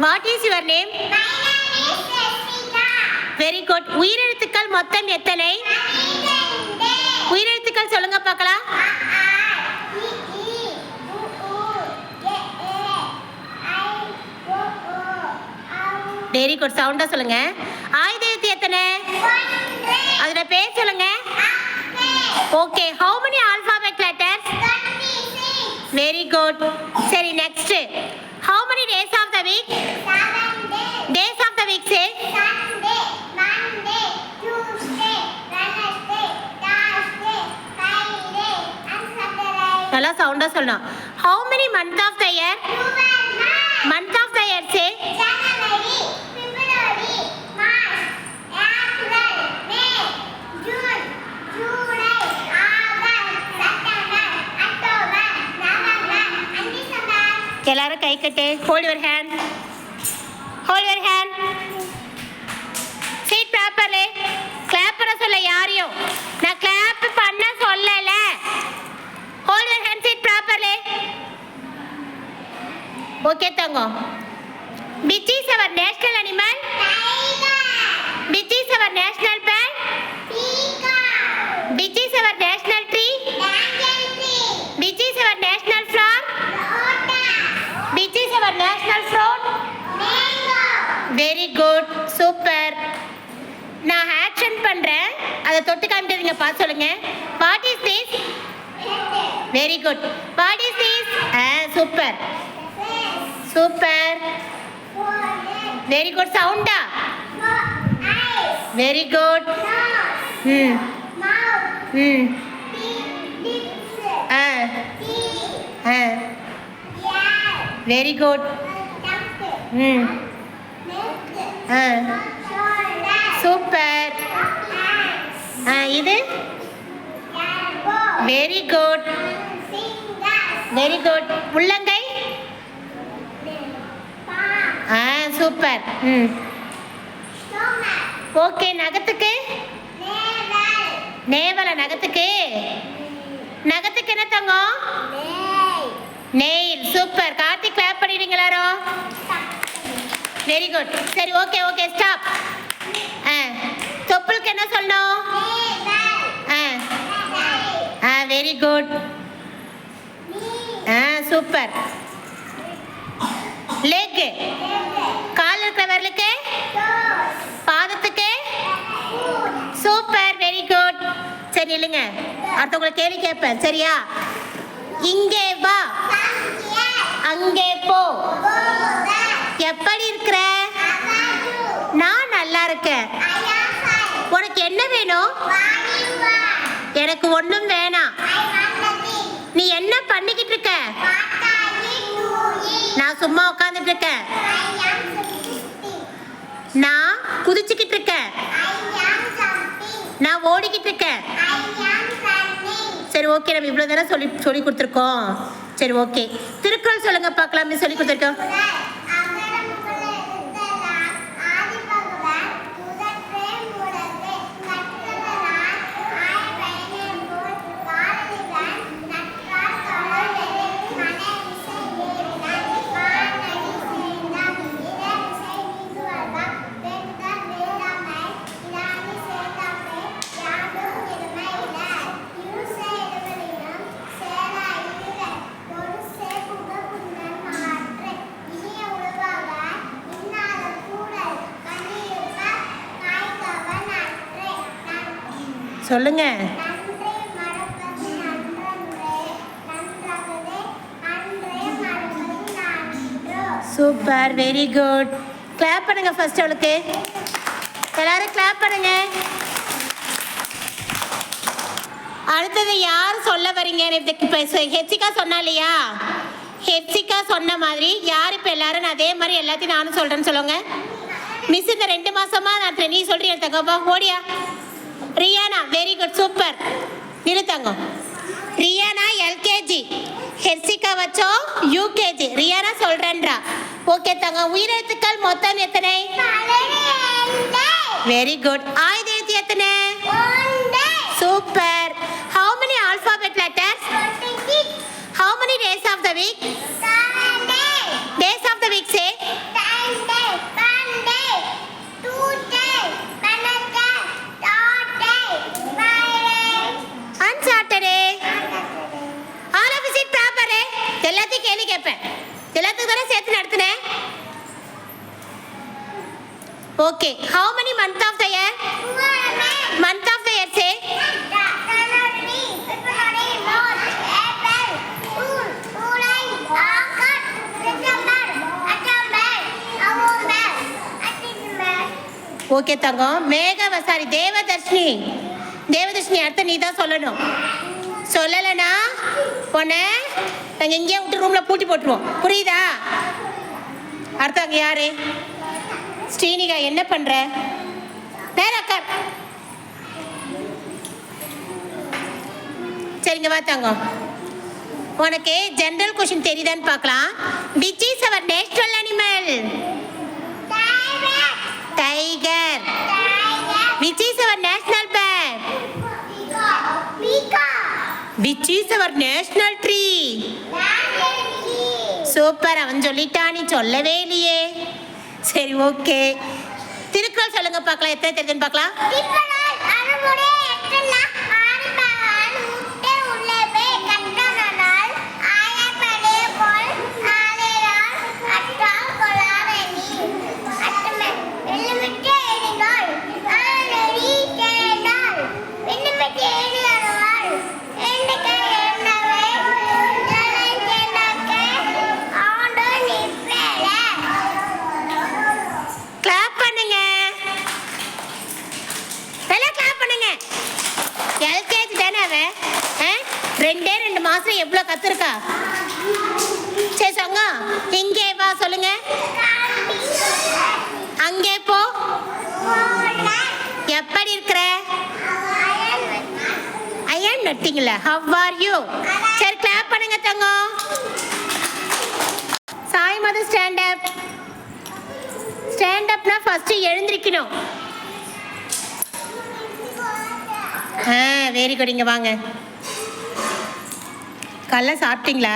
What is your name? My name is Jessica. Very good. உயிரெழுத்துக்கள் மொத்தம் எத்தனை? 12. உயிரெழுத்துக்கள் சொல்லுங்க பார்க்கலாம். Very good. சவுண்டா சொல்லுங்க. ஆயுத எழுத்து எத்தனை? அதோட பேர் சொல்லுங்க. Okay. how many alphabet letters? 36. Very good. சரி, next. how many days of the week? 7 days. days of the week say? Sunday, Monday, Tuesday, Wednesday, Thursday, Friday, and Saturday. நல்லா சவுண்டா சொல்லணும். how many month of the year? 12 months. month of the year say? January, February, March, April, May, June, July, August, September, October, November, and December. எல்லாரும் கை கட்டு. hold your hand. hold your hand. sit properly. clap பண்ண சொல்ல யாரையும். நான் clap பண்ண சொல்லல. hold your hand. sit properly. okay Thangam. which is our national animal? Tiger, which is our national bird? peacock, which is our national tree? banyan tree, which is our national flower? lotus, which is our national fruit? mango. Very good. Super. நான் action பண்றேன், அதை தொட்டு காமிக்கிறீங்க. பார்த்து சொல்லுங்க. What is this? Very good. What is this? Super super. Very good. சவுண்டா. Eyes, very good. nose, ம் mouth, ம் lips, ஆ teeth, ஆ ear, very good. tongue, ம் neck, ஆ shoulder, சூப்பர். hands, இது elbow, very good. fingers, very good. உள்ளங்கை. palm, super. ம் stomach, okay. நகத்துக்கு? navel, நேவல. நகத்துக்கு? நகத்துக்கு என்ன தங்கம்? nail, nail. Super. Karthik clap பண்ணிடுங்க எல்லாரும். Very good. சரி, ஓகே ஓகே ஸ்டாப். தொப்புளுக்கு என்ன சொல்லணும்? navel, very good. knee, super. Leg. கால் இருக்கிற விரலுக்கு? toes, பாதத்துக்கு? foot, super. Very good. சரி, இல்லைங்க. அடுத்தவங்களை கேள்வி கேட்பேன், சரியா? இங்கே வா, thumbs, அங்கே போ. go, எப்படி இருக்கிற? நான் நல்லா இருக்கேன். உனக்கு என்ன வேணும்? எனக்கு ஒண்ணும் வேணாம். நீ என்ன பண்ணிக்கிட்டு இருக்க? நான் சும்மா உட்காந்துட்டு இருக்கேன். நான் குதிச்சுக்கிட்டு இருக்கேன். நான் ஓடிக்கிட்டு இருக்கேன். சரி, ஓகே. நம்ம இவ்வளோ தானே சொல்லி கொடுத்துருக்கோம். சரி, ஓகே. திருக்குறள் சொல்லுங்க பார்க்கலாம். சொல்லி கொடுத்துருக்கோம். சொல்லுங்க. சூப்பர். Very good. கிளாப் பண்ணுங்க ஃபர்ஸ்ட் அவளுக்கு. எல்லாரும் கிளாப் பண்ணுங்க. அடுத்தது யார் சொல்ல வரீங்க? ஹெப்சிகா சொன்னா இல்லையா? ஹெப்சிகா சொன்ன மாதிரி யார் இப்போ எல்லாரும் அதே மாதிரி எல்லாத்தையும் நானும் சொல்றேன்னு சொல்லுங்க. மிஸ் இந்த 2 மாசமா நான் நீ சொல்றீங்க தங்கப்பா. ஓடியா. ரியானா. Very good. சூப்பர். நிறுத்தாங்க. ரியானா எல்கேஜி, ஹெர்சிகா வச்சோ யூகேஜி. ரியானா சொல்றேன்றா. ஓகே தங்க. உயிரெழுத்துக்கள் மொத்தம் எத்தனை? Very good. ஆயுத எழுத்து எத்தனை? Super. How many alphabet letters? 26. How many days of the week? 7 days. Days of the week say? 10 okay. How many month of the year? Month of the year say. Okay தங்கம். மேகவசாரி தேவதர்ஷினி. தேவதர்ஷினி அடுத்த நீ தான் சொல்லணும். சொல்லலைன்னா பொண்ணை நாங்கள் எங்கேயா விட்டு ரூமில் பூட்டி போட்டுருவோம். புரியுதா? அடுத்தாங்க யாரு? ஸ்ரீனிகா. என்ன பண்ணுற? நேரா உட்கார். சரிங்க வா தங்கம். உனக்கு ஜென்ரல் கொஷின் தெரியுதான்னு பார்க்கலாம். Which is our national animal? Tiger. Which is our national bird? Which is our national tree? Super. அவன் சொல்லிட்டான், நீ சொல்லவே இல்லையே. சரி ஓகே. திருக்குறள் சொல்லுங்க பார்க்கலாம். எத்தனை தெரியுதுன்னு பார்க்கலாம். எல்கேஜி தானே அவன்? 2 மாசம் எவ்வளோ கத்துருக்கா? சரி சொங்க. இங்கே வா சொல்லுங்க. அங்கே போ. எப்படி இருக்கிற? ஐயன் நட்டிங்களா? How are you? சரி கிளாப் பண்ணுங்க தங்கம். Sai Madhu stand up. Stand அப்னா ஃபர்ஸ்ட் எழுந்திருக்கணும். Very good. இங்கே வாங்க. கல்ல சாப்பிட்டீங்களா?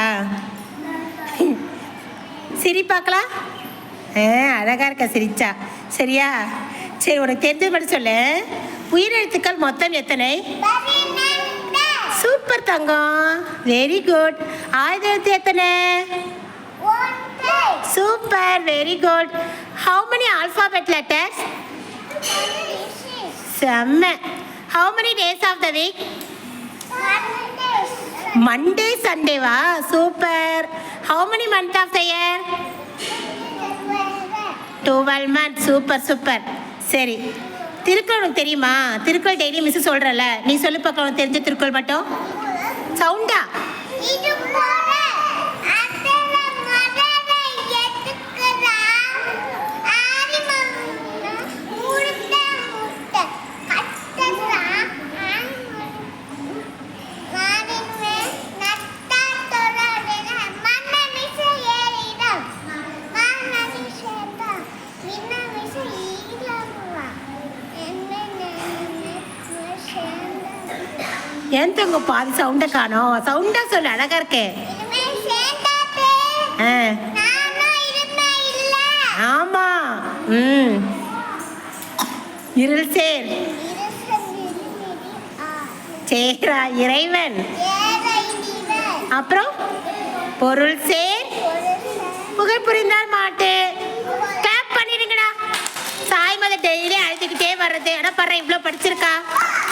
சிரி பார்க்கலாம். அழகா இருக்க சிரிச்சா. சரியா? சரி உனக்கு தெரிஞ்சது மட்டும் சொல்லு. உயிரெழுத்துக்கள் மொத்தம் எத்தனை? சூப்பர் தங்கம். Very good. ஆயுத எழுத்து எத்தனை? Super. Very good. How many alphabet letters? செம்ம. How many days of the week? Monday, Sunday வா? Super. How many months of the year? 12 months. Super super. சரி திருக்குறள் உனக்கு தெரியுமா? திருக்குறள் டெய்லி மிஸ் சொல்கிறல்ல, நீ சொல்லி பார்க்க. உனக்கு தெரிஞ்ச திருக்குறள் மட்டும் சவுண்டா? ஏன் தங்க பாதி சவுண்டை காணோம்? சவுண்டா சொல்லு. அழகா இருக்கே. ஆமா. இருள் சேர். சேரா இறைவன். அப்புறம் பொருள் சேர் புகழ் புரிந்தால் மாட்டு. கிளாப் பண்ணிடுங்கடா. சாய் மத டெய்லி அழுதுகிட்டே வர்றது. ஆனா பர்ற இவ்வளோ படிச்சிருக்கா.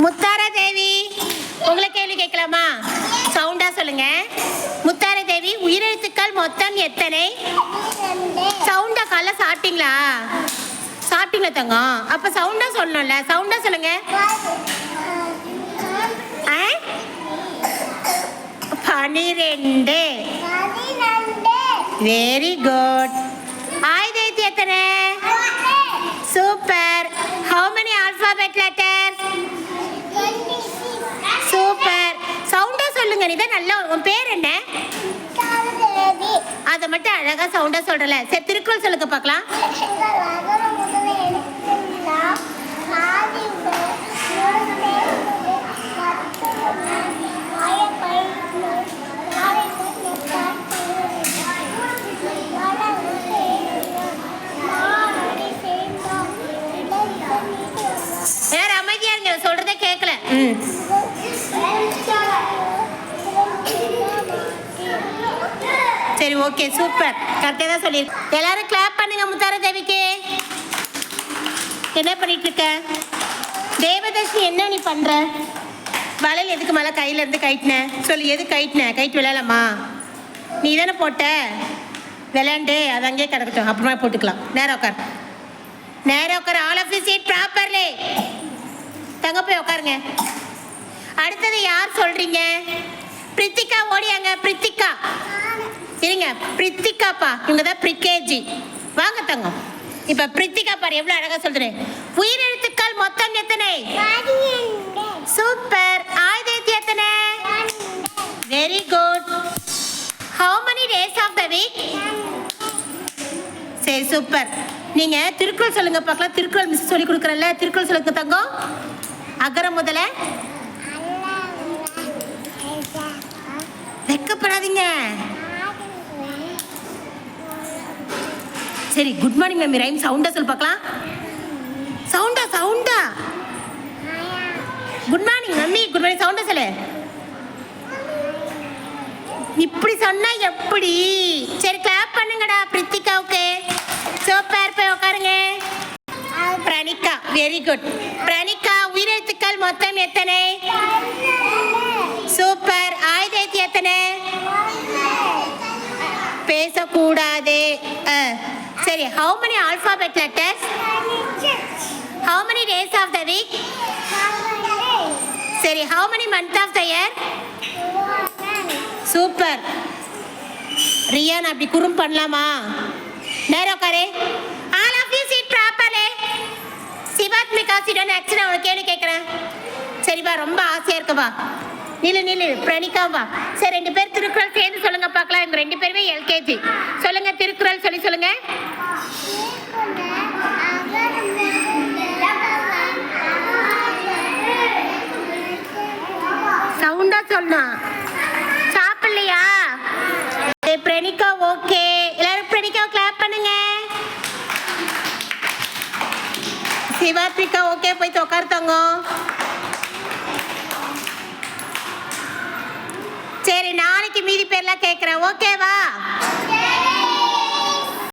முத்தாரா தேவி உங்களை கேள்வி கேட்கலாமா? சவுண்டா சொல்லுங்க. முத்தாரா தேவி உயிரெழுத்துக்கள் மொத்தம் எத்தனை? சவுண்டா. காலைல சாப்பிட்டீங்களா? சாப்பிட்டீங்களா தங்கம்? அப்ப சவுண்டா சொல்லணும்ல. சவுண்டா சொல்லுங்க. 12. Very good. ஆயுத எழுத்து எத்தனை? Super. How many alphabet letters? Super. சவுண்டா சொல்லுங்க. நீதான் நல்லா. உன் பேர் என்ன? அதை மட்டும் அழகா சவுண்டா சொல்றல. சரி திருக்குறள் சொல்லுங்க பார்க்கலாம். யார் அமைதியா இருங்க. சொல்றதே கேட்கல. சரி ஓகே சூப்பர். கரெக்டாக தான் சொல்லியிருக்கேன். எல்லாரும் கிளாப் பண்ணுங்க முத்தாரா தேவிக்கு. என்ன பண்ணிட்டு இருக்க? தேவதர்ஷினி என்ன நீ பண்ற? வளையல் எதுக்கு மேலே கையில இருந்து கைட்டின? சொல்லு, எது கைட்டின? கைட்டு விளையாடலாமா? நீ தானே போட்ட. விளையாண்டு அது அங்கேயே கிடக்கட்டும், அப்புறமா போட்டுக்கலாம். நேரம் உட்கார், நேரம் உட்கார். All of you seat properly. தங்க போய் உட்காருங்க. அடுத்தது யார் சொல்றீங்க? பிரித்திகா ஓடியாங்க. பிரித்திகா இருங்க. பிரித்திகாப்பா, இவங்க தான் ப்ரிகேஜி. வாங்க தங்கம். இப்ப பிரித்திகா பாரு எவ்வளவு அழகா சொல்றேன். உயிரெழுத்துக்கள் மொத்தம் எத்தனை? சூப்பர். ஆயுதத்தி எத்தனை? Very good. How many days of the week? சரி, சூப்பர். நீங்க திருக்குறள் சொல்லுங்க பார்க்கலாம். திருக்குறள் மிஸ் சொல்லி கொடுக்குறல்ல, திருக்குறள் சொல்லுங்க தங்கம். அகர முதல. வெக்கப்படாதீங்க. சரி, குட் மார்னிங் மேம். ரைம் சவுண்டா சொல்லு பார்க்கலாம். சவுண்டா சவுண்டா. Good morning mummy. Good morning சவுண்டா சொல்லு. இப்படி சொன்னா எப்படி? சரி, கிளாப் பண்ணுங்கடா பிரித்திகாவுக்கு. சூப்பர். போய் உட்காருங்க. Pranika very good. பிரணிகா உயிரெழுத்துக்கள் மொத்தம் எத்தனை? சூப்பர். ஆயுதத்தி எத்தனை? பேசக்கூடாது. சரி, how many alphabet letters? How many days of the week? சரி, how many month of the year? Super. Riyan அப்படி குறும் பண்ணலாமா? நேரம் உட்காரு. All of you seat properly. Sivatmika சிடன் ஆக்சுவலா உனக்கு கேள்வி கேட்குறேன். சரிப்பா, ரொம்ப ஆசையா இருக்குப்பா. நில்லு நில்லு. பிரணிகாவா. சரி, 2 பேர் திருக்குறள் சேர்ந்து சொல்லுங்க பார்க்கலாம். இவங்க 2 பேருமே எல்கேஜி. சொல்லுங்க, திருக்குறள் சொல்லி சொல்லுங்க. சவுண்டா சொன்னா. சாப்பிடலையா? பிரணிகா ஓகே. எல்லாரும் பிரணிகா கிளாப் பண்ணுங்க. சிவாத்மிகா ஓகே. போய் உட்கார்த்தாங்க. சரி, நாளைக்கு மீதி பேர்லாம் கேட்குறேன். ஓகேவா?